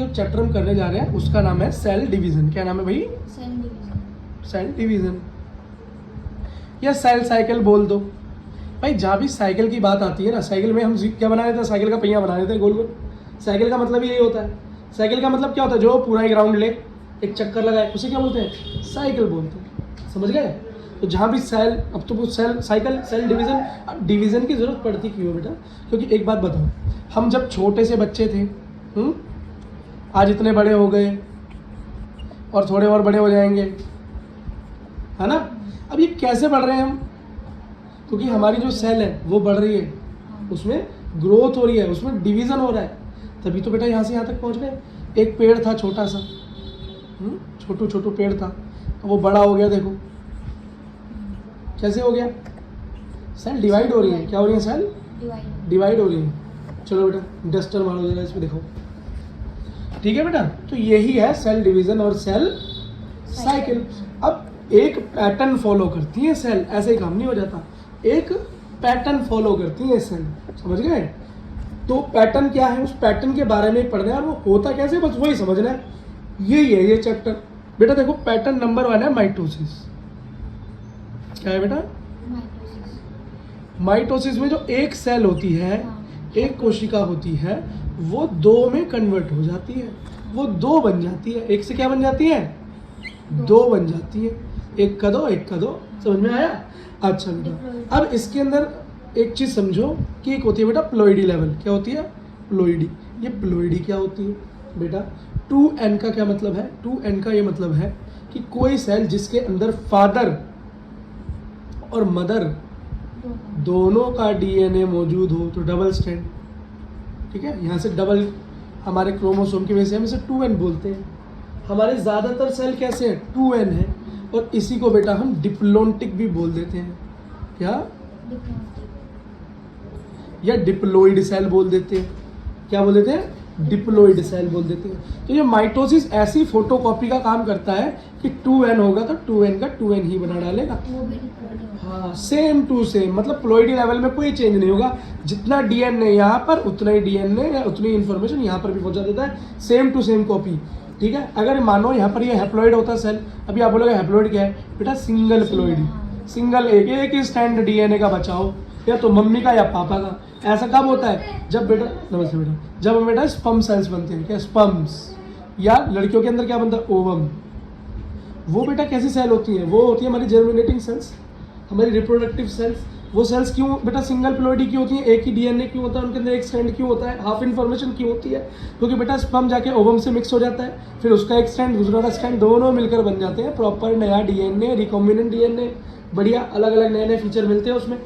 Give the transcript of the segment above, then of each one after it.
जो चैप्टर हम करने जा रहे हैं उसका नाम है सेल डिवीजन। क्या नाम है भाई? Cell division. सेल डिवीजन या सेल साइकिल बोल दो। भाई जहाँ भी साइकिल की बात आती है ना, साइकिल में हम क्या बना देते हैं? साइकिल का पहिया बना देते हैं गोल गोल। साइकिल का मतलब यही होता है। साइकिल का मतलब क्या होता है? जो पूरा एक राउंड ले, एक चक्कर लगाए, उसे क्या बोलते हैं? साइकिल बोलते हैं। समझ गए? तो जहाँ भी सेल, अब तो सेल साइकिल सेल डिवीजन। अब डिवीजन की जरूरत पड़ती क्यों है बेटा? क्योंकि एक बात बताओ, हम जब छोटे से बच्चे थे, आज इतने बड़े हो गए और थोड़े और बड़े हो जाएंगे, है ना? अब ये कैसे बढ़ रहे हैं हम? क्योंकि हमारी जो सेल है वो बढ़ रही है, उसमें ग्रोथ हो रही है, उसमें डिवीजन हो रहा है, तभी तो बेटा यहाँ से यहाँ तक पहुँच गए। एक पेड़ था छोटा सा, छोटू पेड़ था, तो वो बड़ा हो गया। देखो कैसे हो गया? सेल डिवाइड हो रही है। क्या हो रही है? सेल डिवाइड हो रही है। चलो बेटा डस्टर मारो जरा इस पे, देखो। ठीक है बेटा, तो यही है सेल डिवीजन और सेल साइकिल। अब एक पैटर्न फॉलो करती है सेल, ऐसे ही काम नहीं हो जाता। एक पैटर्न फॉलो करती है सेल, समझ गए? तो पैटर्न क्या है, उस पैटर्न के बारे में पढ़ना है, और वो होता कैसे बस वही समझना है। यही है ये चैप्टर। बेटा देखो पैटर्न नंबर 1 है माइटोसिस। क्या है बेटा? माइटोसिस में जो एक सेल होती है, एक कोशिका होती है, वो 2 में कन्वर्ट हो जाती है, वो 2 बन जाती है। एक से क्या बन जाती है? 2 बन जाती है। एक का दो। समझ में आया? अच्छा बेटा, अब इसके अंदर एक चीज समझो कि एक होती है बेटा प्लोइडी लेवल। क्या होती है? प्लोइडी। ये प्लोइडी क्या होती है बेटा? 2n का क्या मतलब है? 2n का ये मतलब है कि कोई सेल जिसके अंदर फादर और मदर दोनों का डीएनए मौजूद हो, तो डबल स्ट्रैंड। ठीक है, यहाँ से डबल हमारे क्रोमोसोम की वजह से हम इसे 2n बोलते हैं। हमारे ज़्यादातर सेल कैसे हैं? 2n है, और इसी को बेटा हम डिप्लोन्टिक भी बोल देते हैं। क्या? या डिप्लोइड सेल बोल देते हैं। क्या बोल देते हैं? डिप्लोइड सेल बोल देते हैं। तो ये माइटोसिस ऐसी फोटोकॉपी का काम करता है कि 2n होगा तो 2n का 2n ही बना डालेगा। हाँ, सेम टू सेम, मतलब प्लोइडी लेवल में कोई चेंज नहीं होगा। जितना डीएनए यहाँ पर, उतना ही डीएनए या उतनी इन्फॉर्मेशन यहाँ पर भी पहुँचा देता है। Same to same copy. ठीक है, अगर मानो यहाँ पर ये हैप्लॉइड होता सेल, अभी आप बोलोगे हैप्लॉइड क्या है बेटा? Single ploidy. सिंगल एक ही स्टैंड डीएनए का बचाओ, या तो मम्मी का या पापा का। ऐसा कब होता है? जब बेटा, नमस्ते बेटा, जब बेटा स्पर्म सेल्स बनते हैं। क्या? स्पर्म्स। या लड़कियों के अंदर क्या बनता है? ओवम। वो बेटा कैसी सेल होती है? वो होती है हमारी जर्मिनेटिंग सेल्स, हमारी रिप्रोडक्टिव सेल्स। वो सेल्स क्यों बेटा सिंगल प्लोइडी क्यों होती हैं? एक ही डीएनए क्यों होता है उनके अंदर? एक स्ट्रैंड क्यों होता है? हाफ इन्फॉर्मेशन क्यों होती है? क्योंकि बेटा स्पर्म जाके ओवम से मिक्स हो जाता है, फिर उसका एक स्ट्रैंड दूसरा का स्ट्रैंड, दोनों मिलकर बन जाते हैं प्रॉपर नया डीएनए, रिकॉम्बिनेंट डीएनए। बढ़िया अलग अलग नए नए फीचर मिलते हैं उसमें।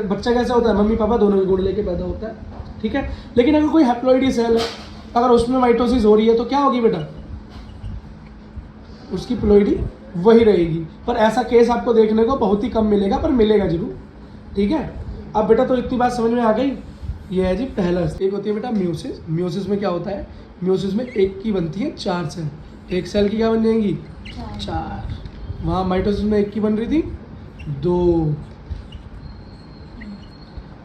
बच्चा कैसा होता है? मम्मी पापा दोनों के गुण लेके पैदा होता है। ठीक है, लेकिन अगर कोई हैप्लॉइडी सेल है, अगर उसमें माइटोसिस हो रही है, तो क्या होगी बेटा? उसकी प्लोइडी वही रहेगी। पर ऐसा केस आपको देखने को बहुत ही कम मिलेगा, पर मिलेगा जरूर। ठीक है, अब बेटा तो इतनी बात समझ में आ गई। ये है जी पहला। एक होती है बेटा म्यूसिस। म्यूसिस में क्या होता है? म्यूसिस में एक की बनती है 4 सेल। एक सेल की क्या बन जाएंगी? 4। वहाँ माइटोसिस में एक की बन रही थी 2।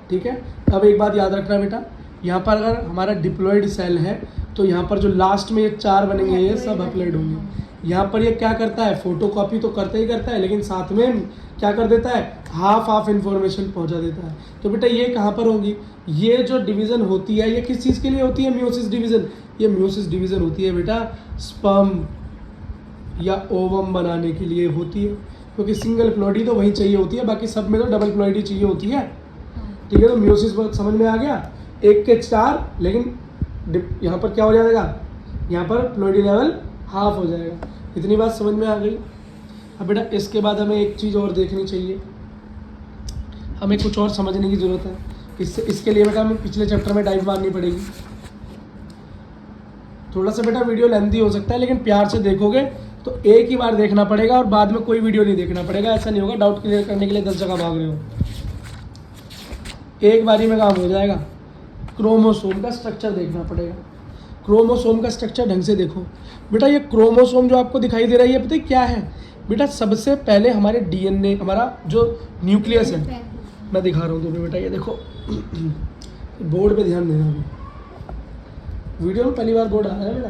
ठीक है, अब एक बात याद रखना बेटा, यहाँ पर अगर हमारा डिप्लॉइड सेल है तो यहाँ पर जो लास्ट में ये 4 बनेंगे, ये सब हैप्लॉइड होंगे। यहाँ पर ये क्या करता है? फोटोकॉपी तो करता ही करता है, लेकिन साथ में क्या कर देता है? हाफ इन्फॉर्मेशन पहुँचा देता है। तो बेटा ये कहाँ पर होगी? ये जो डिवीज़न होती है, ये किस चीज़ के लिए होती है? Meiosis division. ये म्यूसिस डिवीज़न होती है बेटा स्पर्म या ओवम बनाने के लिए होती है, क्योंकि सिंगल प्लोइडी तो वही चाहिए होती है, बाकी सब में तो डबल प्लोइडी चाहिए होती है। ठीक है, तो म्यूसिस समझ में आ गया। 1 के 4, लेकिन यहाँ पर क्या हो जाएगा? यहाँ पर प्लोइडी लेवल हाफ हो जाएगा। इतनी बात समझ में आ गई। अब बेटा इसके बाद हमें एक चीज़ और देखनी चाहिए, हमें कुछ और समझने की ज़रूरत है। इसके लिए बेटा हमें पिछले चैप्टर में डाइव मारनी पड़ेगी। थोड़ा सा बेटा वीडियो लेंथी हो सकता है, लेकिन प्यार से देखोगे तो एक ही बार देखना पड़ेगा और बाद में कोई वीडियो नहीं देखना पड़ेगा। ऐसा नहीं होगा डाउट क्लियर करने के लिए 10 जगह भाग रहे हो। एक बारी में काम हो जाएगा। क्रोमोसोम का स्ट्रक्चर देखना पड़ेगा। क्रोमोसोम का स्ट्रक्चर ढंग से देखो बेटा। ये क्रोमोसोम जो आपको दिखाई दे रहा है, ये पता है क्या है बेटा? सबसे पहले हमारे डीएनए, हमारा जो न्यूक्लियस है, मैं दिखा रहा हूँ तुम्हें बेटा। ये देखो बोर्ड पे ध्यान देना। अभी वीडियो में पहली बार बोर्ड आ रहा है बेटा।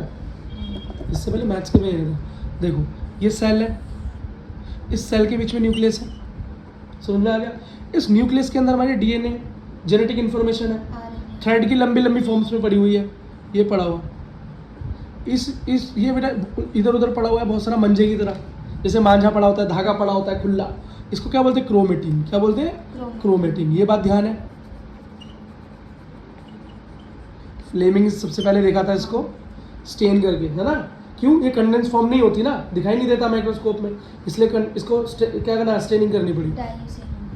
इससे पहले मैथ्स के में देखो, ये सेल है, इस सेल के बीच में न्यूक्लियस है, समझ में आ गया। इस न्यूक्लियस के अंदर हमारे डीएनए जेनेटिक इन्फॉर्मेशन है, थ्रेड की लंबी लंबी फॉर्म्स में पड़ी हुई है, ये पड़ा हुआ इस ये बेटा इधर उधर पड़ा हुआ है बहुत सारा मंजे की तरह, जैसे मांझा पड़ा होता है, धागा पड़ा होता है खुला, इसको क्या बोलते हैं, क्रोमेटिन। क्या बोलते हैं, क्रोमेटिन। ये बात ध्यान है। फ्लेमिंग सबसे पहले देखा था इसको स्टेन करके, है ना। क्यों, ये कंडेंस फॉर्म नहीं होती ना, दिखाई नहीं देता माइक्रोस्कोप में, इसलिए इसको क्या करना, स्टेनिंग करनी पड़ी।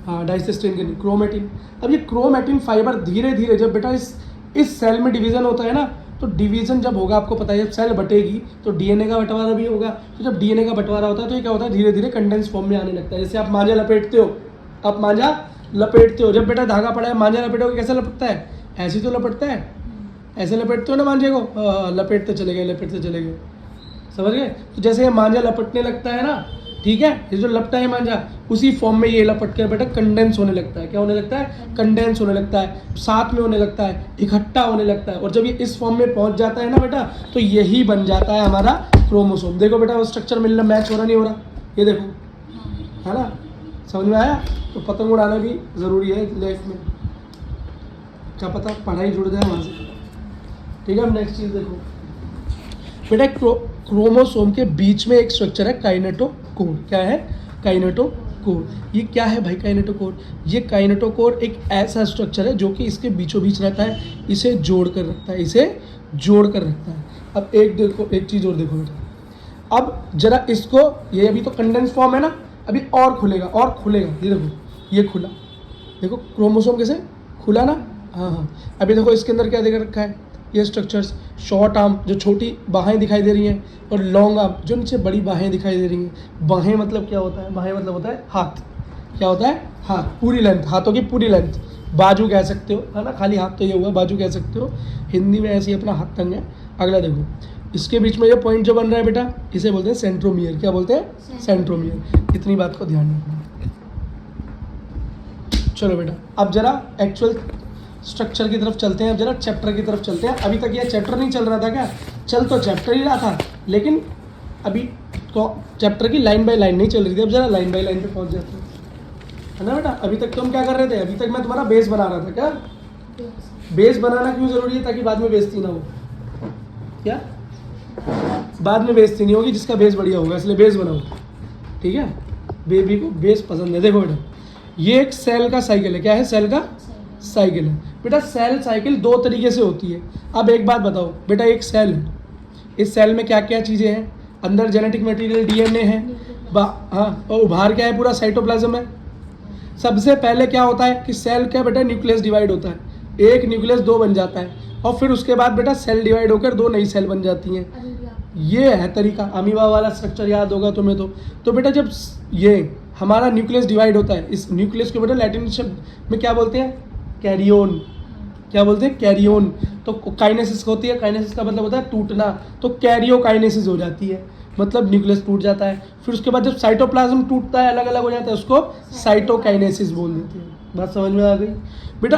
हाँ, डाई से स्टेन करनी, क्रोमेटिन। अब ये क्रोमेटिन फाइबर धीरे धीरे जब बेटा इस सेल में डिवीजन होता है ना, तो डिवीजन जब होगा, आपको पता है जब सेल बटेगी तो डीएनए का बंटवारा भी होगा। तो जब डीएनए का बंटवारा होता है तो ये क्या होता है, धीरे धीरे कंडेंस फॉर्म में आने लगता है। जैसे आप मांझा लपेटते हो, आप मांझा लपेटते हो, जब बेटा धागा पड़ा है मांझा लपेटोगे, कैसे लपटता है, ऐसे तो लपटता है, ऐसे लपेटते हो ना मांझे को, लपेटते चले गए, समझ गए। तो जैसे ये मांझा लपटने लगता है ना, ठीक है, ये जो लपटा है मांझा, उसी फॉर्म में ये लपट कर बेटा कंडेंस होने लगता है। क्या होने लगता है, कंडेंस होने लगता है, साथ में होने लगता है, इकट्ठा होने लगता है। और जब ये इस फॉर्म में पहुंच जाता है ना बेटा, तो यही बन जाता है हमारा क्रोमोसोम। देखो बेटा वो स्ट्रक्चर मिलना मैच हो रहा नहीं हो रहा, ये देखो, है ना, समझ में आया। तो पतंग उड़ाना भी ज़रूरी है लाइफ में, क्या पता पढ़ाई जुड़ जाए वहाँ से। ठीक है, अब नेक्स्ट चीज़ देखो बेटा, क्रोमोसोम के बीच में एक स्ट्रक्चर है काइनेटोकोर। क्या है, काइनेटोकोर। ये क्या है भाई काइनेटोकोर, ये काइनेटोकोर एक ऐसा स्ट्रक्चर है जो कि इसके बीचों बीच रहता है, इसे जोड़ कर रखता है, अब एक देखो, एक चीज़ और देखो बेटा, अब जरा इसको, ये अभी तो कंडेंस फॉर्म है ना, अभी और खुलेगा, ये देखो ये खुला, देखो क्रोमोसोम कैसे खुला ना, हाँ, अभी देखो इसके अंदर क्या देकर रखा है, ये स्ट्रक्चर्स, शॉर्ट आर्म जो छोटी बाहें दिखाई दे रही हैं, और लॉन्ग आर्म जो नीचे बड़ी बाहें दिखाई दे रही हैं। बाहें मतलब क्या होता है, बाहें मतलब होता है हाथ। क्या होता है, हाथ, पूरी लेंथ, हाथों की पूरी लेंथ, बाजू कह सकते हो, है ना, खाली हाथ तो ये हुआ, बाजू कह सकते हो, हिंदी में ऐसे ही अपना हाथ तंग है। अगला देखो, इसके बीच में ये पॉइंट जो बन रहा है बेटा, इसे बोलते हैं सेंट्रोमियर। क्या बोलते हैं, सेंट्रोमियर। इतनी बात को ध्यान रखना। चलो बेटा, अब जरा एक्चुअल स्ट्रक्चर की तरफ चलते हैं, अब जरा चैप्टर की तरफ चलते हैं। अभी तक ये चैप्टर नहीं चल रहा था क्या, चल तो चैप्टर ही रहा था, लेकिन अभी तो चैप्टर की लाइन बाय लाइन नहीं चल रही थी, अब जरा लाइन बाय लाइन पे पहुंच जाते हैं, है ना बेटा। अभी तक तो हम क्या कर रहे थे, अभी तक मैं तुम्हारा बेस बना रहा था। क्या बेस बनाना क्यों जरूरी है, ताकि बाद में बेइज्जती ना हो। क्या, बाद में बेइज्जती नहीं होगी, जिसका बेस बढ़िया होगा, इसलिए बेस बनाओ, ठीक है। बेबी को बेस पसंद है। देखो बेटा, ये एक सेल का साइकिल है। क्या है, सेल का साइकिल है बेटा। सेल साइकिल दो तरीके से होती है। अब एक बात बताओ बेटा, एक सेल है, इस सेल में क्या क्या चीज़ें हैं, अंदर जेनेटिक मटेरियल डीएनए है, हाँ, और बाहर क्या है, पूरा साइटोप्लाज्म है। सबसे पहले क्या होता है कि सेल क्या बेटा, न्यूक्लियस डिवाइड होता है, एक न्यूक्लियस दो बन जाता है, और फिर उसके बाद बेटा सेल डिवाइड होकर दो नई सेल बन जाती हैं। ये है तरीका, अमीबा वाला स्ट्रक्चर याद होगा तुम्हें। तो बेटा जब ये हमारा न्यूक्लियस डिवाइड होता है, इस न्यूक्लियस को बेटा लैटिन शब्द में क्या बोलते हैं, कैरियोन। क्या बोलते हैं, कैरियोन। तो काइनेसिस होती है, काइनेसिस का मतलब होता है टूटना, तो कैरियोकाइनेसिस हो जाती है, मतलब न्यूक्लियस टूट जाता है। फिर उसके बाद जब साइटोप्लाज्म टूटता है, अलग अलग हो जाता है, उसको साइटोकाइनेसिस बोल देते हैं। बात समझ में आ गई बेटा।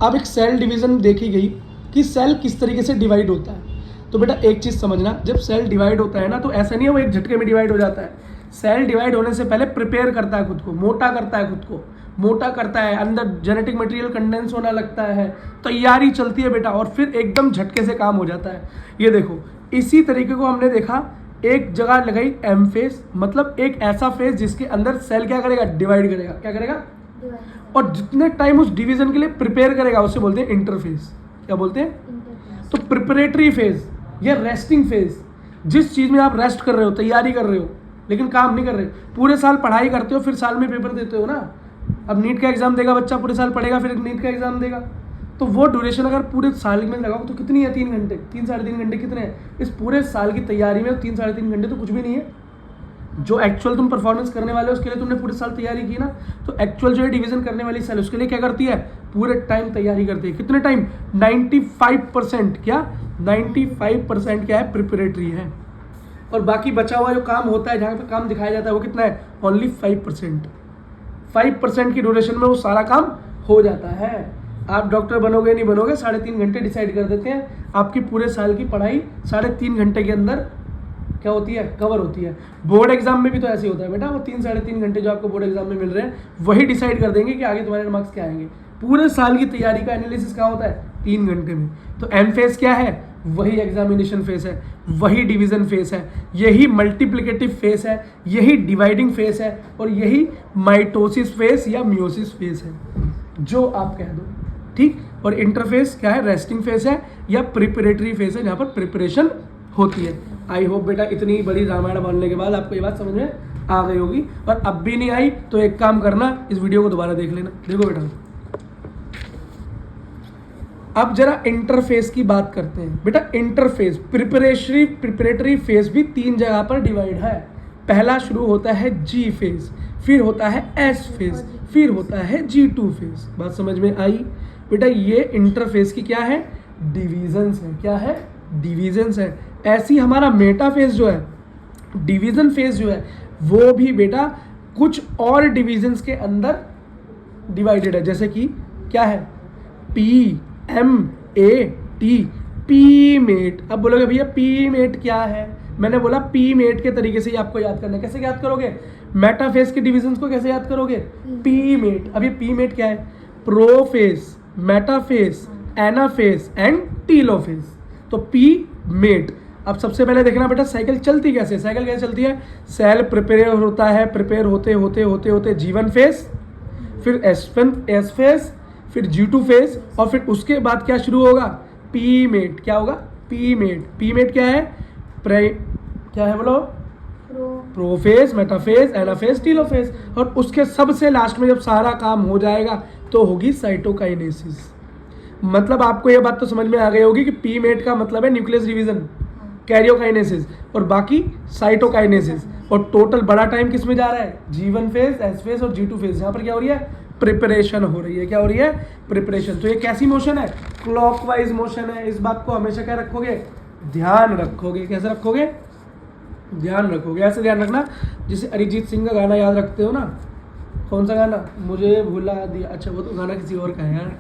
अब एक सेल डिवीजन देखी गई कि सेल किस तरीके से डिवाइड होता है। तो बेटा एक चीज़ समझना, जब सेल डिवाइड होता है ना, तो ऐसा नहीं है वो एक झटके में डिवाइड हो जाता है। सेल डिवाइड होने से पहले प्रिपेयर करता है खुद को, मोटा करता है खुद को, मोटा करता है, अंदर जेनेटिक मटेरियल कंडेंस होना लगता है, तैयारी चलती है बेटा, और फिर एकदम झटके से काम हो जाता है। ये देखो, इसी तरीके को हमने देखा, एक जगह लगाई एम फेज, मतलब एक ऐसा फेज जिसके अंदर सेल क्या करेगा, डिवाइड करेगा। क्या करेगा, और जितने टाइम उस डिवीजन के लिए प्रिपेयर करेगा उसे बोलते हैं इंटरफेज। क्या बोलते हैं, तो प्रिपरेटरी फेज या रेस्टिंग फेज, जिस चीज़ में आप रेस्ट कर रहे हो, तैयारी कर रहे हो, लेकिन काम नहीं कर रहे, पूरे साल पढ़ाई करते हो, फिर साल में पेपर देते हो ना। अब नीट का एग्जाम देगा बच्चा, पूरे साल पढ़ेगा, फिर नीट का एग्जाम देगा, तो वो ड्यूरेशन अगर पूरे साल में लगाओ तो कितनी है, 3 घंटे, 3 साढ़े 3 घंटे कितने हैं इस पूरे साल की तैयारी में। 3 साढ़े 3 घंटे तो कुछ भी नहीं है। जो एक्चुअल तुम परफॉर्मेंस करने वाले हो उसके लिए तुमने पूरे साल तैयारी की ना, तो एक्चुअल जो है डिवीजन करने वाली सेल उसके लिए क्या करती है, पूरे टाइम तैयारी करती है। कितने टाइम, 95%। क्या 95% क्या है, प्रिपरेटरी है, और बाकी बचा हुआ जो काम होता है, जहाँ पे काम दिखाया जाता है, वो कितना है, ओनली 5%। 5% की ड्यूरेशन में वो सारा काम हो जाता है। आप डॉक्टर बनोगे नहीं बनोगे 3.5 घंटे डिसाइड कर देते हैं। आपकी पूरे साल की पढ़ाई 3.5 घंटे के अंदर क्या होती है, कवर होती है। बोर्ड एग्जाम में भी तो ऐसे ही होता है बेटा, वो 3-3.5 घंटे जो आपको बोर्ड एग्जाम में मिल रहे हैं वही डिसाइड कर देंगे कि आगे तुम्हारे मार्क्स क्या आएंगे। पूरे साल की तैयारी का एनालिसिस कहाँ होता है, 3 घंटे में। तो एम फेज क्या है, वही एग्जामिनेशन फेज है, वही डिवीजन फेज है, यही मल्टीप्लिकेटिव फेज है, यही डिवाइडिंग फेज है, और यही माइटोसिस फेज या मियोसिस फेज है, जो आप कह दो, ठीक। और इंटरफेस क्या है, रेस्टिंग फेज है या प्रिपरेटरी फेज है, जहाँ पर प्रिपरेशन होती है। आई होप बेटा इतनी बड़ी रामायण बनने के बाद आपको ये बात समझ में आ गई होगी, और अब भी नहीं आई तो एक काम करना, इस वीडियो को दोबारा देख लेना। देखो बेटा अब जरा इंटरफेस की बात करते हैं। बेटा इंटरफेस प्रिपरेटरी फेज भी 3 जगह पर डिवाइड है। पहला शुरू होता है जी फेज, फिर होता है एस फेज, फिर होता है G2 फेज। बात समझ में आई बेटा? ये इंटरफेस की क्या है, डिविजन्स है। क्या है, डिविजन्स है। ऐसी हमारा मेटा फेज जो है, डिवीजन फेज जो है, वो भी बेटा कुछ और डिविजन्स के अंदर डिवाइडेड है। जैसे कि क्या है, PMAT, पी मेट। अब बोलोगे भैया पी मेट क्या है, मैंने बोला पी मेट के तरीके से ही आपको याद करना है। कैसे याद करोगे, मेटाफेज के डिविजन्स को कैसे याद करोगे, पी मेट। अब ये पी मेट क्या है, prophase, metaphase, anaphase and telophase. तो पी मेट। अब सबसे पहले देखना बेटा साइकिल चलती कैसे, साइकिल कैसे चलती है, सेल प्रिपेयर होता है, प्रिपेयर होते होते होते होते G1 फेज, फिर एस फेज, फिर G2 फेज, और फिर उसके बाद क्या शुरू होगा, पी मेट। क्या होगा, पी मेट। पी मेट क्या है, क्या है बोलो, प्रोफेज, मेटाफेज, एनाफेज, टीलोफेज। और उसके सबसे लास्ट में जब सारा काम हो जाएगा तो होगी साइटोकाइनेसिस। मतलब आपको ये बात तो समझ में आ गई होगी कि पी मेट का मतलब है न्यूक्लियस डिवीजन, कैरियोकाइनेसिस, और बाकी साइटोकाइनेसिस। और टोटल बड़ा टाइम किस में जा रहा है, G1 फेज, एस फेज और G2 फेज। यहाँ पर क्या हो रही है, प्रिपरेशन हो रही है। क्या हो रही है, प्रिपरेशन। तो ये कैसी मोशन है, क्लॉकवाइज मोशन है। इस बात को हमेशा क्या रखोगे, ध्यान रखोगे। कैसे रखोगे, ध्यान रखोगे। ऐसे ध्यान रखना जैसे अरिजीत सिंह का गाना याद रखते हो ना, कौन सा गाना, मुझे भुला दिया, अच्छा वो तो गाना किसी और का है यार,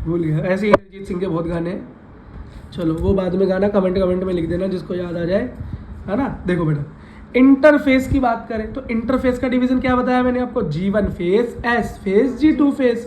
भूल गया। ऐसे ही अरिजीत सिंह के बहुत गाने हैं, चलो वो बाद में गाना कमेंट में लिख देना जिसको याद आ जाए, है ना। देखो बेटा इंटरफेस की बात करें तो इंटरफेस का डिवीजन क्या बताया मैंने आपको, G1 phase, S phase, G2 phase.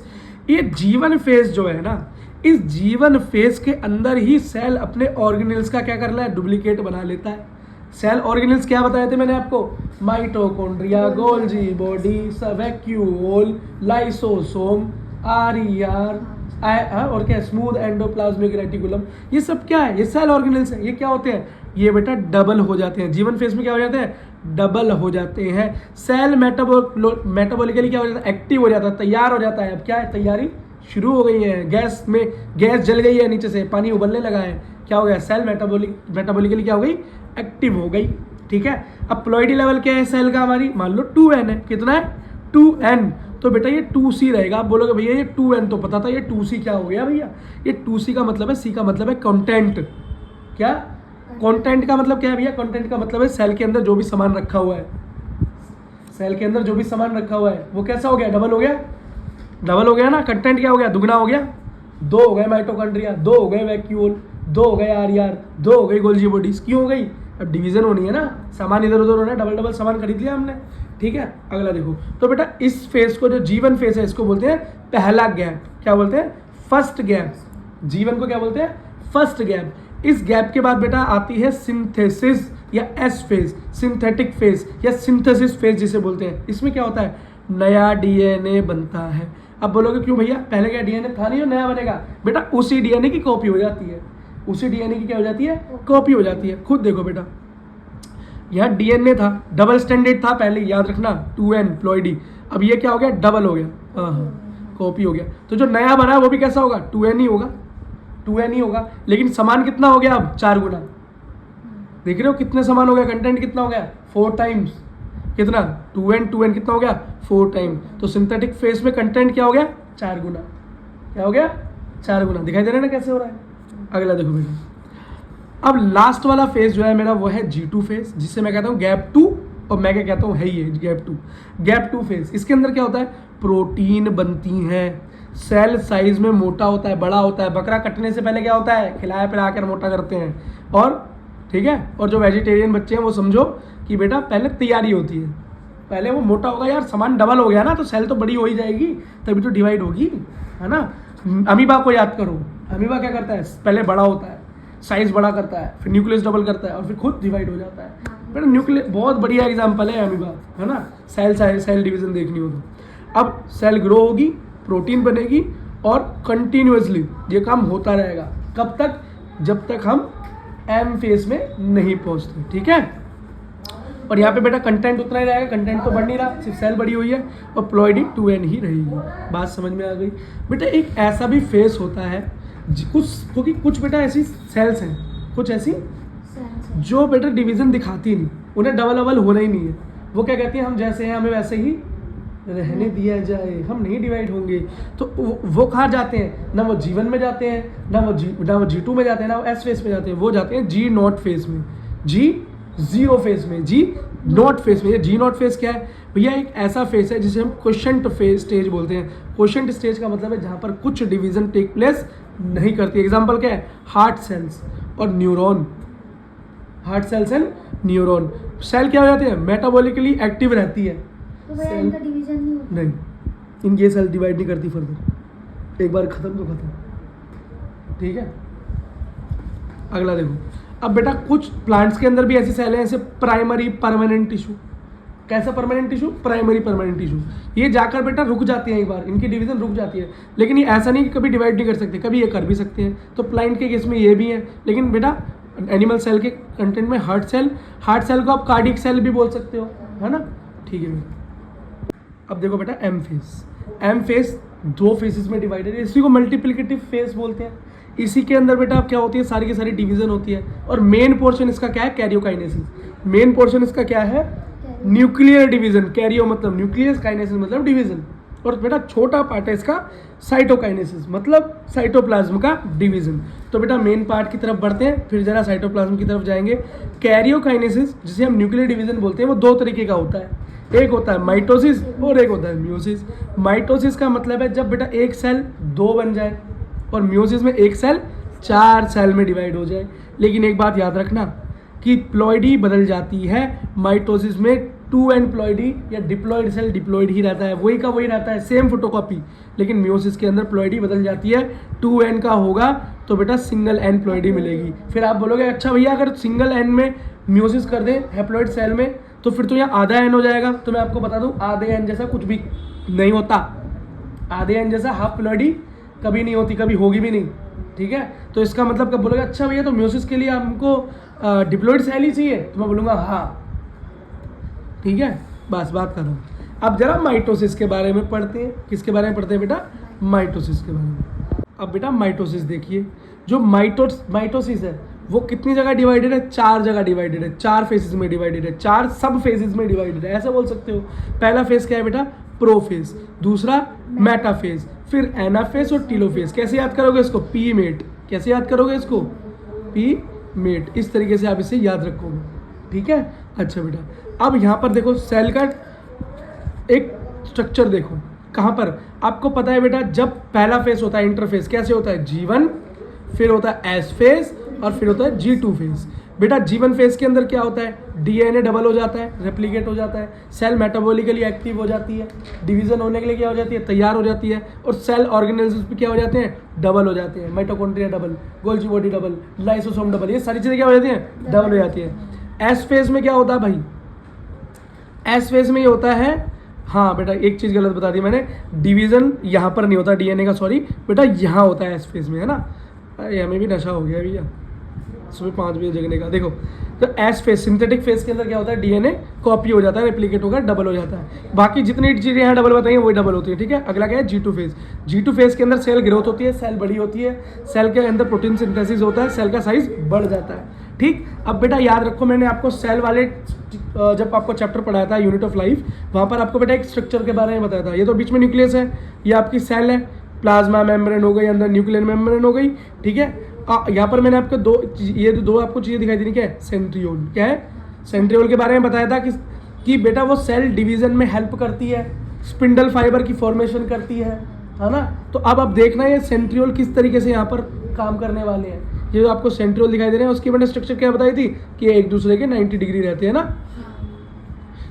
ये G1 फेज जो है ना, इस G1 फेज के अंदर ही सेल अपने ऑर्गेनेल्स का क्या कर रहा है, डुप्लीकेट बना लेता है। सेल ऑर्गेनेल्स क्या बताए थे मैंने आपको, mitochondria, Golgi body, vacuole, lysosome, RER और क्या, स्मूथ एंडोप्लाज्मिक रेटिकुलम। ये सब क्या है, ये सेल ऑर्गेनेल्स हैं। ये क्या होते हैं, ये बेटा डबल हो जाते हैं। G1 फेज में क्या हो जाते हैं, डबल हो जाते हैं। सेल मेटाबॉलिकली क्या हो जाता है, एक्टिव हो जाता है, तैयार हो जाता है। अब क्या है, तैयारी शुरू हो गई है, गैस में गैस जल गई है, नीचे से पानी उबलने लगा है। क्या हो गया, सेल मेटाबॉलिकली क्या हो गई, एक्टिव हो गई। ठीक है। अब प्लॉइडी लेवल क्या है सेल का, हमारी मान लो 2n है। कितना है, 2n। तो बेटा ये 2C रहेगा। आप बोलोगे भैया ये 2n तो पता था, ये 2C क्या हो गया भैया, ये 2C का मतलब है, C का मतलब है कंटेंट। क्या, कंटेंट का मतलब क्या है भैया, कंटेंट का मतलब है सेल के अंदर जो भी सामान रखा हुआ है, सेल के अंदर जो भी सामान रखा हुआ है वो कैसा हो गया, डबल हो गया। डबल हो गया ना, कंटेंट क्या हो गया, दुगना हो गया। 2 हो गए माइटोकॉन्ड्रिया, 2 हो गए वैक्यूल, 2 हो गए RER, 2 हो गई गोल्जी बॉडीज। क्यों हो गई, अब डिवीजन होनी है ना, सामान इधर उधर होना है, डबल सामान खरीद लिया हमने। ठीक है। अगला देखो तो बेटा इस फेज को जो G1 फेज है इसको बोलते हैं पहला गैप। क्या बोलते हैं, फर्स्ट गैप। G1 को क्या बोलते हैं, फर्स्ट गैप। इस गैप के बाद बेटा आती है सिंथेसिस या एस फेज, सिंथेटिक फेज या सिंथेसिस फेज जिसे बोलते हैं। इसमें क्या होता है, नया DNA बनता है। अब बोलोगे क्यों भैया, पहले क्या DNA था नहीं और नया बनेगा, बेटा उसी DNA की कॉपी हो जाती है, उसी DNA की क्या हो जाती है, कॉपी हो जाती है। खुद देखो बेटा यहाँ DNA था, डबल स्टैंडर्ड था पहले, याद रखना 2n प्लॉइडी। अब ये क्या हो गया, डबल हो गया, कॉपी हो गया। तो जो नया बना है वो भी कैसा होगा, 2n ही होगा, 2n ही होगा। लेकिन सामान कितना हो गया, अब 4 गुना। देख रहे हो कितने सामान हो गया, कंटेंट कितना हो गया, 4 टाइम्स। कितना, 2n कितना हो गया, 4 टाइम। तो सिंथेटिक फेज में कंटेंट क्या हो गया, 4 गुना। क्या हो गया, 4 गुना। दिखाई दे रहा है ना कैसे हो रहा है। अगला देखो बेटा, अब लास्ट वाला फेज जो है मेरा वो है G2 फेज, जिसे मैं कहता हूँ गैप 2, और मैं क्या कहता हूँ है ये गैप 2। गैप 2 फेज, इसके अंदर क्या होता है, प्रोटीन बनती हैं, सेल साइज में मोटा होता है, बड़ा होता है। बकरा कटने से पहले क्या होता है, खिलाया पिला कर मोटा करते हैं। और ठीक है, और जो वेजिटेरियन बच्चे हैं वो समझो कि बेटा पहले तैयारी होती है, पहले वो मोटा होगा, यार सामान डबल हो गया ना तो सेल तो बड़ी हो ही जाएगी, तभी तो डिवाइड होगी, है ना। अमीबा को याद करो, अमीबा क्या करता है, पहले बड़ा होता है, साइज बड़ा करता है, फिर न्यूक्लियस डबल करता है और फिर खुद डिवाइड हो जाता है। बेटा न्यूक्लियस बहुत बढ़िया एग्जाम्पल है अमीबा, है ना। सेल डिवीजन देखनी हो तो अब सेल ग्रो होगी, प्रोटीन बनेगी और कंटिन्यूअसली ये काम होता रहेगा। कब तक, जब तक हम एम फेज में नहीं पहुंचते, ठीक है। और यहाँ पे बेटा कंटेंट उतना ही रहेगा, कंटेंट तो बढ़ नहीं रहा, सिर्फ सेल बड़ी हुई है और प्लॉइडी 2n ही रहेगी। बात समझ में आ गई। बेटा एक ऐसा भी फेस होता है कुछ, क्योंकि कुछ बेटा ऐसी सेल्स हैं, कुछ ऐसी जो बेटा डिवीजन दिखाती नहीं, उन्हें डबल होना ही नहीं है। वो क्या कहती है, हम जैसे हैं हमें वैसे ही रहने दिया जाए, हम नहीं डिवाइड होंगे। तो वो कहाँ जाते हैं, ना वो G1 में जाते हैं, ना वो G2 में जाते हैं, ना वो S फेस में जाते हैं, वो जाते हैं G0 फेस में, G0 फेस में, G0 फेस में। ये G0 फेस क्या है भैया, एक ऐसा फेस है जिसे हम क्वेश्चंट फेज स्टेज बोलते हैं। क्वेश्चंट स्टेज का मतलब है जहाँ पर कुछ डिवीजन टेक प्लेस नहीं करती। एग्जाम्पल क्या है, हार्ट सेल्स और neuron, heart cells and neuron. Cell क्या हो जाते हैं, मेटाबॉलिकली एक्टिव रहती है, तो भैया इनका डिवीजन नहीं होता। नहीं, इनकी सेल डिवाइड नहीं करती फर्दर, एक बार खत्म तो खत्म, ठीक है। अगला देखो, अब बेटा कुछ प्लांट्स के अंदर भी ऐसी सेल है जैसे प्राइमरी परमानेंट टिश्यू। कैसा permanent tissue, primary permanent tissue. ये जाकर बेटा रुक जाती है, एक बार इनकी डिवीजन रुक जाती है, लेकिन ये ऐसा नहीं कि कभी डिवाइड नहीं कर सकते, कभी ये कर भी सकते हैं। तो प्लांट के केस में ये भी है, लेकिन बेटा एनिमल सेल के कंटेंट में हार्ट सेल को आप कार्डियक सेल भी बोल सकते हो, है ना, ठीक है। अब देखो बेटा एम फेस दो फेसेस में डिवाइडेड है, इसी को मल्टीप्लिकेटिव फेस बोलते हैं। इसी के अंदर बेटा अब क्या होती है, सारी की सारी डिवीजन होती है। और मेन पोर्शन इसका क्या है, कैरियोकाइनेसिस। मेन पोर्शन इसका क्या है, न्यूक्लियर डिवीजन। कैरियो मतलब न्यूक्लियस, काइनेसिस मतलब डिवीजन। और बेटा छोटा पार्ट है इसका साइटोकाइनेसिस, मतलब साइटोप्लाज्म का डिवीजन। तो बेटा मेन पार्ट की तरफ बढ़ते हैं, फिर जरा साइटोप्लाज्म की तरफ जाएंगे। कैरियोकाइनेसिस जिसे हम न्यूक्लियर डिवीजन बोलते हैं, वो दो तरीके का होता है, एक होता है माइटोसिस और एक होता है म्यूसिस। माइटोसिस का मतलब है जब बेटा एक सेल 2 बन जाए, और म्यूसिस में एक सेल 4 सेल में डिवाइड हो जाए। लेकिन एक बात याद रखना कि प्लॉइडी बदल जाती है। माइटोसिस में 2n प्लॉइडी या डिप्लॉइड सेल डिप्लॉइड ही रहता है, वही का वही रहता है, सेम फोटोकॉपी। लेकिन म्यूसिस के अंदर प्लॉइडी बदल जाती है, 2n का होगा तो बेटा सिंगल n प्लॉइडी मिलेगी। फिर आप बोलोगे अच्छा भैया अगर सिंगल n में म्यूसिस कर दें हैप्लॉइड सेल में तो फिर तो यहाँ आधा n हो जाएगा। तो मैं आपको बता दूं आधे n जैसा कुछ भी नहीं होता, आधे n जैसा हाफ प्लॉइडी कभी नहीं होती, कभी होगी भी नहीं, ठीक है। तो इसका मतलब कब बोलोगे अच्छा भैया तो म्यूसिस के लिए हमको डिप्लॉइड सेल ही चाहिए, तो मैं बोलूँगा हाँ, ठीक है, बस बात कर रहा हूँ। अब जरा माइटोसिस के बारे में पढ़ते हैं। किसके बारे में पढ़ते हैं बेटा, माइटोसिस के बारे में। अब बेटा माइटोसिस देखिए, जो माइटोसिस है वो कितनी जगह डिवाइडेड है, 4 जगह डिवाइडेड है, 4 फेजेस में डिवाइडेड है, 4 सब फेजेस में डिवाइडेड है, ऐसा बोल सकते हो। पहला फेज क्या है बेटा, प्रोफेज, दूसरा मेटाफेज, फिर एनाफेज और टीलोफेज। कैसे याद करोगे इसको, पी मेट। कैसे याद करोगे इसको, पी मेट। इस तरीके से आप इसे याद रखोगे, ठीक है। अच्छा बेटा अब यहाँ पर देखो सेल का एक स्ट्रक्चर देखो, कहाँ पर आपको पता है बेटा, जब पहला फेज होता है इंटरफेज कैसे होता है, G1, फिर होता है S फेज और फिर होता है G2 फेज। बेटा G1 फेज के अंदर क्या होता है, DNA डबल हो जाता है, रेप्लिकेट हो जाता है, सेल मेटाबॉलिकली एक्टिव हो जाती है, डिवीजन होने के लिए क्या हो जाती है, तैयार हो जाती है, और सेल ऑर्गेनेल्स पे क्या हो जाते हैं, डबल हो जाते हैं। Mitochondria double, Golgi body double, lysosome double, ये सारी चीज़ें क्या हो जाती हैं, डबल हो जाती है। S फेज में क्या होता है भाई, S फेज में ये होता है, हाँ बेटा एक चीज़ गलत बता दी मैंने, डिवीजन यहाँ पर नहीं होता DNA का, सॉरी बेटा यहाँ होता है S फेज में, है ना। अरे हमें भी नशा हो गया भैया सुबह 5 बजे जगने का। देखो तो S फेज सिंथेटिक फेज के अंदर क्या होता है, DNA कॉपी हो जाता है, रेप्लिकेट होकर डबल हो जाता है। बाकी जितनी चीज़ें यहाँ डबल बताइए वही डबल होती है, ठीक है। अगला क्या है, G2 फेज। G2 फेज के अंदर सेल ग्रोथ होती है, सेल बड़ी होती है, सेल के अंदर प्रोटीन सिंथेसिस होता है, सेल का साइज बढ़ जाता है, ठीक। अब बेटा याद रखो, मैंने आपको सेल वाले जब आपको चैप्टर पढ़ाया था यूनिट ऑफ लाइफ, वहाँ पर आपको बेटा एक स्ट्रक्चर के बारे में बताया था। ये तो बीच में न्यूक्लियस है, ये आपकी सेल है, प्लाज्मा मेम्ब्रेन हो गई, अंदर न्यूक्लियर मेम्ब्रेन हो गई, ठीक है। यहाँ पर मैंने आपको दो आपको चीज़ें दिखाई दी, क्या है, सेंट्रियोल। क्या है, सेंट्रियोल के बारे में बताया था कि बेटा वो सेल डिवीजन में हेल्प करती है, स्पिंडल फाइबर की फॉर्मेशन करती है, है ना। तो अब आप देखना ये सेंट्रियोल किस तरीके से यहाँ पर काम करने वाले हैं। ये जो आपको सेंट्रियोल दिखाई दे रहे हैं उसकी मैंने स्ट्रक्चर क्या बताई थी कि एक दूसरे के 90 डिग्री रहते हैं ना।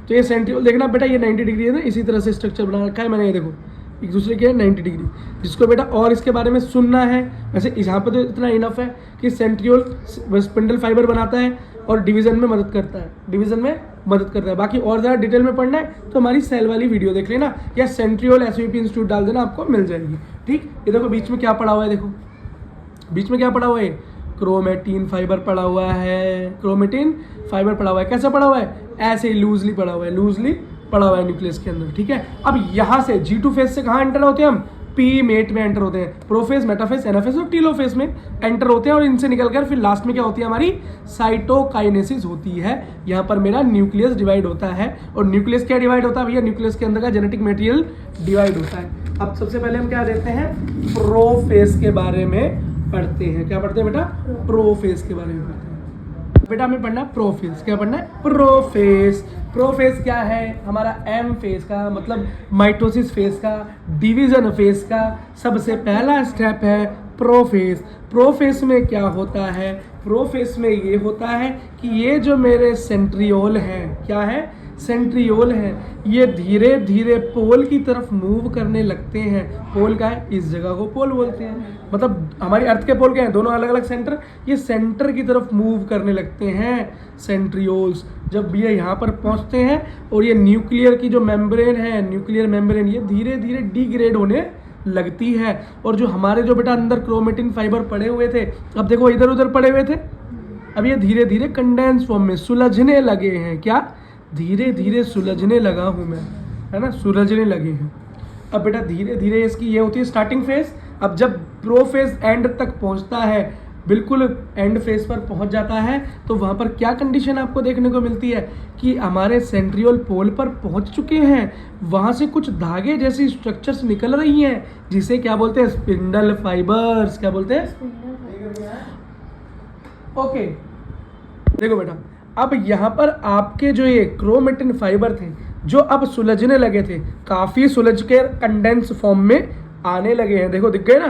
तो ये सेंट्रियोल देखना बेटा, ये 90 डिग्री है ना, इसी तरह से स्ट्रक्चर बना रखा है मैंने। ये देखो एक दूसरे के 90 डिग्री, जिसको बेटा और इसके बारे में सुनना है। वैसे यहाँ पर तो इतना इनफ है कि सेंट्रियोल स्पिंडल फाइबर बनाता है और डिवीजन में मदद करता है, डिवीजन में मदद करता है। बाकी और ज़्यादा डिटेल में पढ़ना है तो हमारी सेल वाली वीडियो देख लेना, या सेंट्रियोल एसवीपी इंस्टीट्यूट डाल देना, आपको मिल जाएगी। ठीक, ये देखो बीच में क्या पड़ा हुआ है, देखो बीच में क्या पड़ा हुआ है, क्रोमेटिन फाइबर पड़ा हुआ है, क्रोमेटिन फाइबर पड़ा हुआ है। कैसा पड़ा हुआ है, ऐसे ही लूजली पड़ा हुआ है, लूजली पड़ा हुआ है न्यूक्लियस के अंदर। ठीक है, अब यहाँ से G2 फेज से कहाँ एंटर होते हैं हम, पी मेट में एंटर होते हैं, प्रोफेज, मेटाफेज, एनाफेज और टीलोफेज में एंटर होते हैं। और इनसे निकलकर फिर लास्ट में क्या होती है, हमारी साइटोकाइनेसिस होती है। यहाँ पर मेरा न्यूक्लियस डिवाइड होता है। और न्यूक्लियस क्या डिवाइड होता है भैया, न्यूक्लियस के अंदर का जेनेटिक मटेरियल डिवाइड होता है। अब सबसे पहले हम क्या देते हैं, प्रोफेज के बारे में पढ़ते हैं। क्या पढ़ते हैं बेटा, प्रोफेज के बारे में पढ़ते हैं। बेटा हमें पढ़ना है प्रोफेज। क्या पढ़ना है, प्रोफेज। प्रोफेज क्या है, हमारा एम फेज का मतलब माइटोसिस फेज का, डिवीजन फेज का सबसे पहला स्टेप है प्रोफेज। प्रोफेज में क्या होता है, प्रोफेज में ये होता है कि ये जो मेरे सेंट्रियोल हैं, क्या है, सेंट्रियोल है, ये धीरे धीरे पोल की तरफ मूव करने लगते हैं। पोल का है, इस जगह को पोल बोलते हैं, मतलब हमारी अर्थ के पोल क्या है, दोनों अलग अलग सेंटर, ये सेंटर की तरफ मूव करने लगते हैं सेंट्रियोल्स। जब ये यहाँ पर पहुँचते हैं और ये न्यूक्लियर की जो मेम्ब्रेन है, न्यूक्लियर मेम्ब्रेन, ये धीरे धीरे डिग्रेड होने लगती है। और जो हमारे जो बेटा अंदर क्रोमेटिन फाइबर पड़े हुए थे, अब देखो इधर उधर पड़े हुए थे, अब ये धीरे धीरे कंडेंस फॉर्म में सुलझने लगे हैं। क्या, धीरे धीरे सुलझने लगा हूँ मैं, है ना, सुलझने लगे हैं। अब बेटा धीरे धीरे इसकी ये होती है स्टार्टिंग फेज। अब जब प्रोफेज एंड तक पहुँचता है, बिल्कुल एंड फेज पर पहुँच जाता है, तो वहाँ पर क्या कंडीशन आपको देखने को मिलती है कि हमारे सेंट्रियोल पोल पर पहुँच चुके हैं, वहाँ से कुछ धागे जैसी स्ट्रक्चर्स निकल रही हैं, जिसे क्या बोलते हैं, स्पिंडल फाइबर्स। क्या बोलते हैं, ओके। देखो बेटा, अब यहाँ पर आपके जो ये क्रोमेटिन फाइबर थे, जो अब सुलझने लगे थे, काफ़ी सुलझ के कंडेंस फॉर्म में आने लगे हैं। देखो दिख गए ना,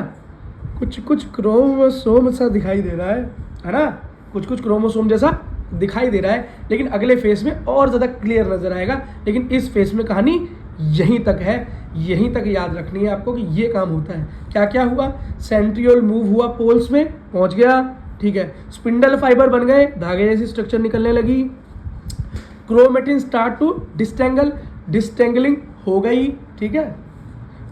कुछ कुछ क्रोमोसोम सा दिखाई दे रहा है ना, कुछ कुछ क्रोमोसोम जैसा दिखाई दे रहा है। लेकिन अगले फेज में और ज़्यादा क्लियर नज़र आएगा। लेकिन इस फेज में कहानी यहीं तक है, यहीं तक याद रखनी है आपको कि ये काम होता है। क्या क्या हुआ, सेंट्रियोल मूव हुआ, पोल्स में पहुँच गया, ठीक है, स्पिंडल फाइबर बन गए, धागे जैसी स्ट्रक्चर निकलने लगी, क्रोमेटिन स्टार्ट टू डिस्टेंगल, डिस्टेंगलिंग हो गई, ठीक है,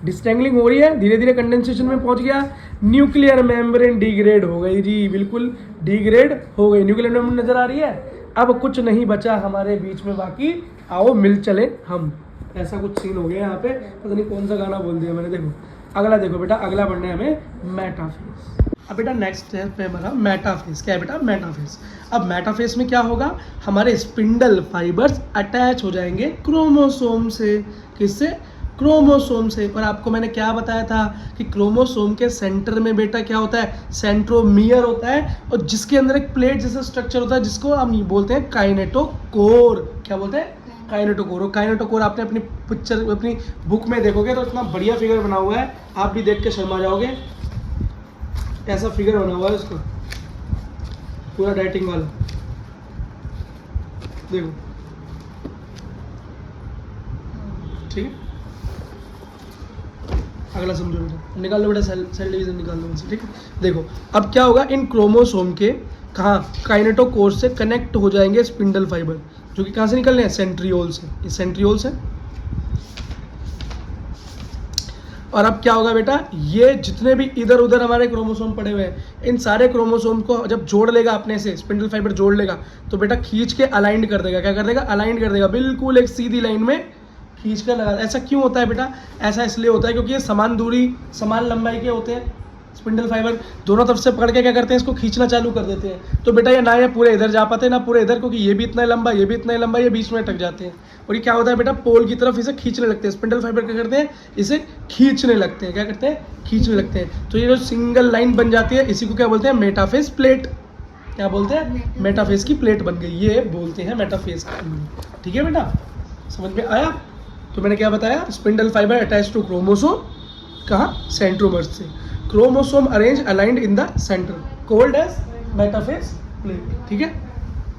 डिस्टेंगलिंग हो रही है, धीरे धीरे कंडेंसेशन में पहुंच गया, न्यूक्लियर मेम्ब्रेन डिग्रेड हो गई जी, बिल्कुल डिग्रेड हो गई, न्यूक्लियर मेम्ब्रेन नजर आ रही है। अब कुछ नहीं बचा हमारे बीच में बाकी, आओ मिल चले हम, ऐसा कुछ सीन हो गया यहाँ पे। पता नहीं कौन सा गाना बोल दिया मैंने। देखो अगला, देखो बेटा अगला पढ़ना है हमें मेटाफेज। अब बेटा नेक्स्ट स्टेप है हमारा मेटाफेज। क्या है बेटा, मेटाफेज। अब मेटाफेज में क्या होगा, हमारे स्पिंडल फाइबर्स अटैच हो जाएंगे क्रोमोसोम से। किससे, क्रोमोसोम से। और आपको मैंने क्या बताया था कि क्रोमोसोम के सेंटर में बेटा क्या होता है, सेंट्रोमियर होता है, और जिसके अंदर एक प्लेट जैसा स्ट्रक्चर होता है, जिसको हम बोलते हैं काइनेटोकोर। क्या बोलते हैं, काइनेटोकोर। काइनेटोकोर आपने अपनी पिक्चर, अपनी बुक में देखोगे तो इतना बढ़िया फिगर बना हुआ है, आप भी देख के शर्मा जाओगे। ऐसा फिगर बना हुआ है उसको, पूरा डाइटिंग वाला, देखो, ठीक है। अगला समझो बेटा, निकाल लो बेटा, सेल डिवीजन निकाल लो इनसे, ठीक है। देखो अब क्या होगा, इन क्रोमोसोम के कहाँ, काइनेटोकोर से कनेक्ट हो जाएंगे स्पिंडल फाइबर, जो कि कहाँ से निकल रहे हैं, सेंट्रियोल से। ये सेंट्रियोल से। और अब क्या होगा बेटा, ये जितने भी इधर उधर हमारे क्रोमोसोम पड़े हुए हैं, इन सारे क्रोमोसोम को जब जोड़ लेगा अपने से, स्पिंडल फाइबर जोड़ लेगा, तो बेटा खींच के अलाइंड कर देगा। क्या कर देगा, अलाइंड कर देगा, बिल्कुल एक सीधी लाइन में खींच कर लगा। ऐसा क्यों होता है बेटा, ऐसा इसलिए होता है क्योंकि ये समान दूरी, समान लंबाई के होते हैं। स्पिंडल फाइबर दोनों तरफ से पकड़ के क्या करते हैं, इसको खींचना चालू कर देते हैं। तो बेटा ये ना ये पूरे इधर जा पाते, ना पूरे इधर, क्योंकि ये भी इतना लंबा, ये भी इतना लंबा, ये बीच में अटक जाते हैं। और ये क्या होता है बेटा, पोल की तरफ इसे खींचने लगते हैं। स्पिंडल फाइबर क्या करते हैं, इसे खींचने लगते हैं। क्या करते हैं, खींचने लगते हैं। तो ये जो सिंगल लाइन बन जाती है, इसी को क्या बोलते हैं, मेटाफेज प्लेट। क्या बोलते हैं, मेटाफेज की प्लेट बन गई, ये बोलते हैं मेटाफेज। ठीक है बेटा, समझ में आया। तो मैंने क्या बताया, spindle fibre attach to chromosome, कहाँ, सेंट्रोमर्स से। Chromosome arrange aligned in the centre called as metaphase plate, ठीक है।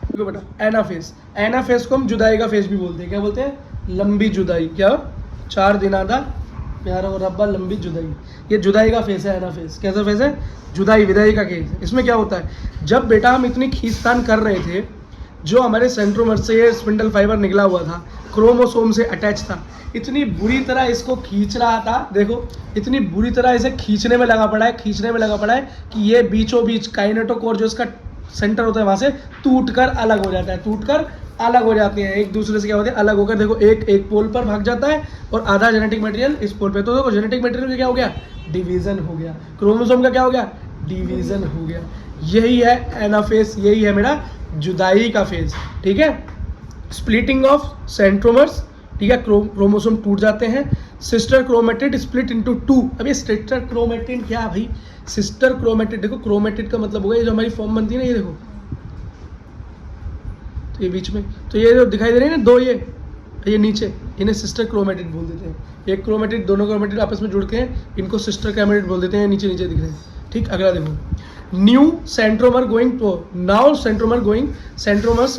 देखो बेटा एनाफेज, एनाफेज को हम जुदाई का फेज भी बोलते हैं, क्या बोलते हैं, लंबी जुदाई, क्या 4 दिन आधा प्यारा और रब्बा लंबी जुदाई, ये जुदाई का फेज है एनाफेज। कैसा फेज है, जुदाई विदाई का केस है। इसमें क्या होता है, जब बेटा हम इतनी खींचतान कर रहे थे, जो हमारे सेंट्रोमर से ये स्पिंडल फाइबर निकला हुआ था, क्रोमोसोम से अटैच था, इतनी बुरी तरह इसको खींच रहा था, देखो इतनी बुरी तरह इसे खींचने में लगा पड़ा है, कि ये बीचों बीच काइनेटोकोर जो इसका सेंटर होता है वहाँ से टूटकर अलग हो जाता है, टूटकर अलग हो जाते हैं, एक दूसरे से क्या होते हैं, अलग होकर देखो एक पोल पर भाग जाता है और आधा जेनेटिक मटेरियल इस पोल पे। तो देखो जेनेटिक मटेरियल में क्या हो गया, डिवीजन हो गया, क्रोमोसोम का क्या हो गया, डिवीजन हो गया। यही है एनाफेज, यही है मेरा जुदाई का फेज, ठीक है। स्प्लिटिंग ऑफ सेंट्रोमर्स, ठीक है, क्रोमोसोम टूट जाते हैं। Sister chromatid split into 2। अब ये सिस्टर क्रोमेटिड क्या भाई, सिस्टर क्रोमेटिड, देखो क्रोमेटिड का मतलब होगा ये जो हमारी फॉर्म बनती है ना, ये देखो तो ये बीच में, तो ये जो दिखाई दे रहे हैं ना 2, ये नीचे, इन्हें सिस्टर क्रोमेटिड बोल देते हैं। एक क्रोमेटिड, दोनों क्रोमेटिड आपस में जुड़ के हैं, इनको सिस्टर क्रोमेटिड बोल देते हैं, नीचे नीचे दिख रहे हैं, ठीक। अगला देखो, new centromere going to, now centromeres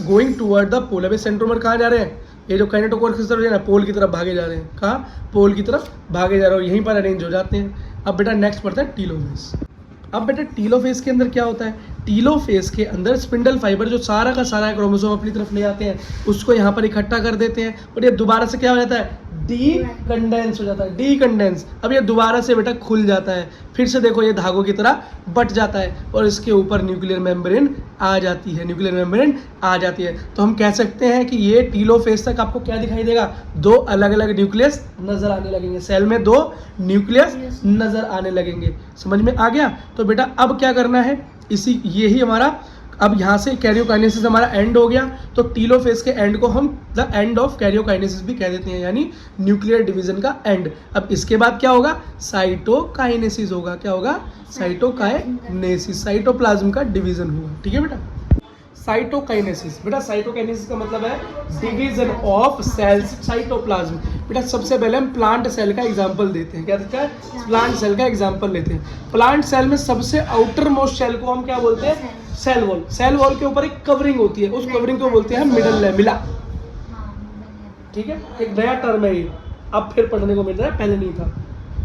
going toward the pole. अभी सेंट्रोमर कहाँ जा रहे हैं, ये जो काइनेटोकोर किस तरफ जा रहे हैं, पोल की तरफ भागे जा रहे हैं, कहाँ, पोल की तरफ भागे जा रहे हो, यहीं पर अरेंज हो जाते हैं। अब बेटा नेक्स्ट पढ़ता है टीलोफेज। अब बेटा टीलोफेज के अंदर क्या होता है, टीलोफेज के अंदर स्पिंडल फाइबर जो सारा का सारा क्रोमोसोम अपनी तरफ ले आते हैं, उसको यहाँ पर इकट्ठा कर देते हैं और ये दोबारा से क्या हो जाता है, डीकंडेंस हो जाता है, डीकंडेंस। अब ये दोबारा से बेटा खुल जाता है, फिर से देखो ये धागों की तरह बट जाता है और इसके ऊपर न्यूक्लियर मेम्ब्रेन आ जाती है, न्यूक्लियर मेम्ब्रेन आ जाती है। तो हम कह सकते हैं कि ये टीलोफेज तक आपको क्या दिखाई देगा, 2 अलग अलग न्यूक्लियस नजर आने लगेंगे, सेल में 2 न्यूक्लियस नजर आने लगेंगे। समझ में आ गया। तो बेटा अब क्या करना है, इसी यही हमारा, अब यहाँ से कैरियोकाइनेसिस हमारा एंड हो गया, तो टीलोफेज के एंड को हम द एंड ऑफ कैरियोकाइनेसिस भी कह देते हैं, यानी न्यूक्लियर डिवीजन का एंड। अब इसके बाद क्या होगा, साइटोकाइनेसिस होगा, क्या होगा, साइटोकाइनेसिस, साइटोप्लाज्म का डिवीजन होगा, ठीक है बेटा। साइटोकाइनेसिस, बेटा साइटोकाइनेसिस का मतलब है डिवीजन ऑफ सेल्स, साइटोप्लाज्म। बेटा सबसे पहले हम प्लांट सेल का एग्जांपल देते हैं, क्या देता है, प्लांट सेल का एग्जांपल लेते हैं। प्लांट सेल में सबसे आउटर मोस्ट सेल को हम क्या बोलते हैं, सेल वॉल। सेल वॉल के ऊपर एक कवरिंग होती है, उस कवरिंग को बोलते हैं मिडल लैमिला, ठीक है, एक नया टर्म है ये, अब फिर पढ़ने को मिल रहा है, पहले नहीं था।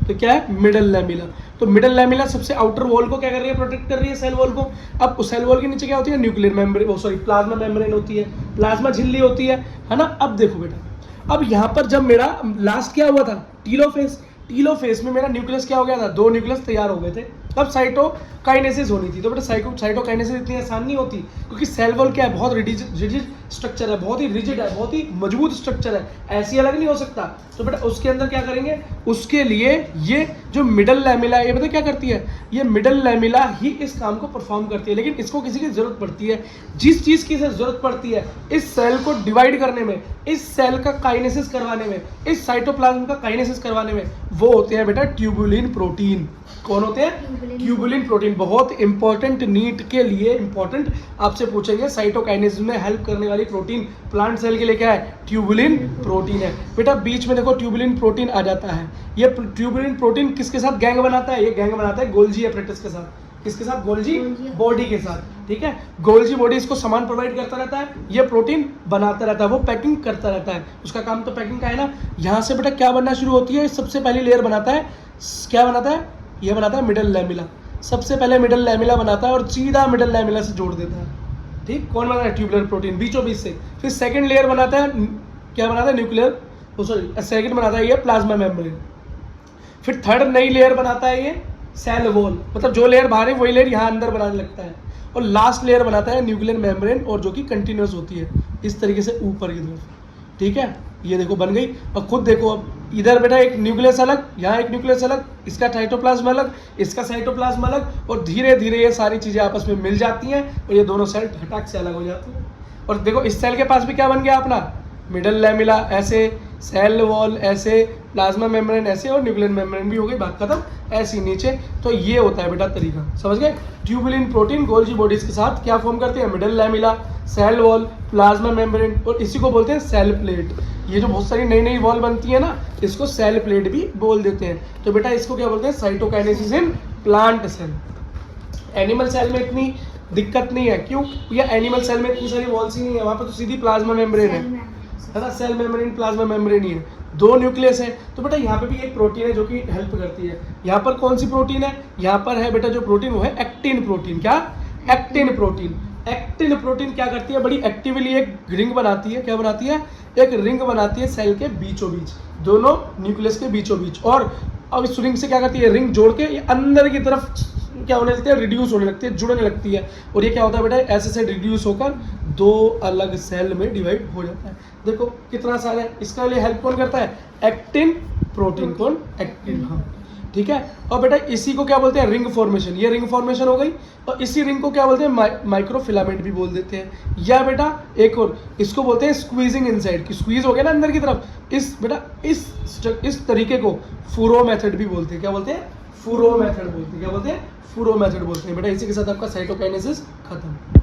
तो क्या है, मिडल लैमिला। तो मिडल लैमिला सबसे आउटर वॉल को क्या कर रही है, प्रोटेक्ट कर रही है सेल वॉल को। अब उस सेल वॉल के नीचे क्या होती है, nuclear membrane, sorry plasma membrane होती है, प्लाज्मा झिल्ली होती है ना। अब देखो बेटा, अब यहाँ पर जब मेरा लास्ट क्या हुआ था, टीलोफेज, टीलोफेज में मेरा न्यूक्लियस क्या हो गया था, 2 न्यूक्लियस तैयार हो गए थे। अब साइटोकाइनेसिस होनी थी, तो बेटा साइटोकाइनेसिस इतनी आसान नहीं होती, क्योंकि सेल वॉल क्या है, बहुत रिजिड स्ट्रक्चर है, बहुत ही रिजिड है, बहुत ही मजबूत स्ट्रक्चर है, ऐसी अलग नहीं हो सकता। तो बेटा उसके अंदर क्या करेंगे, उसके लिए ये जो मिडल लैमिला है, ये पता क्या करती है, ये मिडल लैमिला ही इस काम को परफॉर्म करती है। लेकिन इसको किसी की जरूरत पड़ती है, जिस चीज़ की इसे जरूरत पड़ती है, इस सेल को डिवाइड करने में, इस सेल का काइनेसिस करवाने में, इस साइटोप्लाज्म का काइनेसिस करवाने में, वो होते हैं बेटा ट्यूबुलिन प्रोटीन। कौन होते हैं, ट्यूबुलिन प्रोटीन। बहुत इंपॉर्टेंट, नीट के लिए इंपॉर्टेंट, आपसे पूछेंगे साइटोकाइनेसिस में हेल्प करने वाली प्रोटीन प्लांट सेल के लिए क्या है, ट्यूबुलिन प्रोटीन है। बेटा बीच में देखो ट्यूबुलिन प्रोटीन आ जाता है, ये ट्यूबुलिन प्रोटीन किसके साथ गैंग बनाता है, ये गैंग बनाता है गोल्जी एपरेटस के साथ, किसके साथ, गोल्जी बॉडी के साथ, ठीक है। गोल्जी बॉडी इसको सामान प्रोवाइड करता रहता है, ये प्रोटीन बनाता रहता है, वो पैकिंग करता रहता है, उसका काम तो पैकिंग का है ना। यहाँ से बेटा क्या बनना शुरू होती है, सबसे पहली लेयर बनाता है, क्या बनाता है, ये बनाता है मिडल लैमिला। सबसे पहले मिडल लैमिला बनाता है और सीधा मिडल लैमिला से जोड़ देता है, ठीक। कौन बनाता है, ट्यूबुलर प्रोटीन, बीचों बीच से। फिर सेकंड लेयर बनाता है, क्या बनाता है, न्यूक्लियर, सॉरी सेकंड बनाता है ये प्लाज्मा मेम्ब्रेन। फिर थर्ड नई लेयर बनाता है ये सेल वॉल, मतलब जो लेयर बाहर है वही लेयर यहाँ अंदर बनाने लगता है। और लास्ट लेयर बनाता है न्यूक्लियर मेम्ब्रेन, और जो कि कंटिन्यूस होती है इस तरीके से ऊपर की तरफ, ठीक है। ये देखो बन गई। और खुद देखो, अब इधर बेटा एक न्यूक्लियस अलग, यहाँ एक न्यूक्लियस अलग, इसका साइटोप्लाज्म अलग, इसका साइटोप्लाज्म अलग, और धीरे धीरे ये सारी चीज़ें आपस में मिल जाती हैं और ये दोनों सेल हटाक से अलग हो जाती हैं। और देखो इस सेल के पास भी क्या बन गया अपना, मिडल लैमिला ऐसे, सेल वॉल ऐसे, प्लाज्मा मेम्ब्रेन ऐसे और न्यूक्लियर मेम्ब्रेन भी हो गई, बात खत्म, ऐसी नीचे। तो ये होता है बेटा तरीका, समझ गए। ट्यूबुलिन प्रोटीन गोल्जी बॉडीज के साथ क्या फॉर्म करते हैं, middle lamella, cell wall, plasma membrane, और इसी को बोलते हैं सेल प्लेट। ये जो बहुत सारी नई नई वॉल बनती है ना, इसको सेल प्लेट भी बोल देते हैं। तो बेटा इसको क्या बोलते हैं, cytokinesis in plant cell. Animal cell में इतनी दिक्कत नहीं है, क्यों, या एनिमल सेल में इतनी सारी वॉल्स ही नहीं है, वहाँ पर तो सीधी प्लाज्मा मेम्ब्रेन है ना, सेल मेम्ब्रेन प्लाज्मा मेम्ब्रेन ही है, 2 न्यूक्लियस है। तो बेटा यहाँ पे भी एक प्रोटीन है जो कि हेल्प करती है। यहाँ पर कौन सी प्रोटीन है, यहाँ पर है बेटा जो प्रोटीन वो है एक्टिन प्रोटीन। क्या, एक्टिन प्रोटीन। एक्टिन प्रोटीन क्या करती है, बड़ी एक्टिवली एक रिंग बनाती है। क्या बनाती है, एक रिंग बनाती है सेल के बीचों बीच, दोनों न्यूक्लियस के बीचों बीच। और अब इस रिंग से क्या करती है, रिंग जोड़ के ये अंदर की तरफ क्या होने लगती है, रिड्यूस होने लगती है, जुड़ने लगती है। और ये क्या होता है बेटा, ऐसे से रिड्यूस होकर 2 अलग सेल में डिवाइड हो जाता है। देखो कितना सारा है, इसके लिए हेल्प कौन करता है, एक्टिन प्रोटीन। कौन, एक्टिन, हाँ ठीक है। और बेटा इसी को क्या बोलते हैं, रिंग फॉर्मेशन। ये रिंग फॉर्मेशन हो गई, और इसी रिंग को क्या बोलते हैं, माइक्रोफिलामेंट भी बोल देते हैं। या बेटा एक और, इसको बोलते हैं स्क्वीजिंग इनसाइड, कि स्क्वीज हो गया ना अंदर की तरफ। इस बेटा इस तरीके को फूरो मेथड भी बोलते हैं। क्या बोलते हैं, फूरो मेथड बोलते हैं। क्या बोलते हैं, फूरो मेथड बोलते हैं। बेटा इसी के साथ आपका साइटोकाइनेसिस खत्म।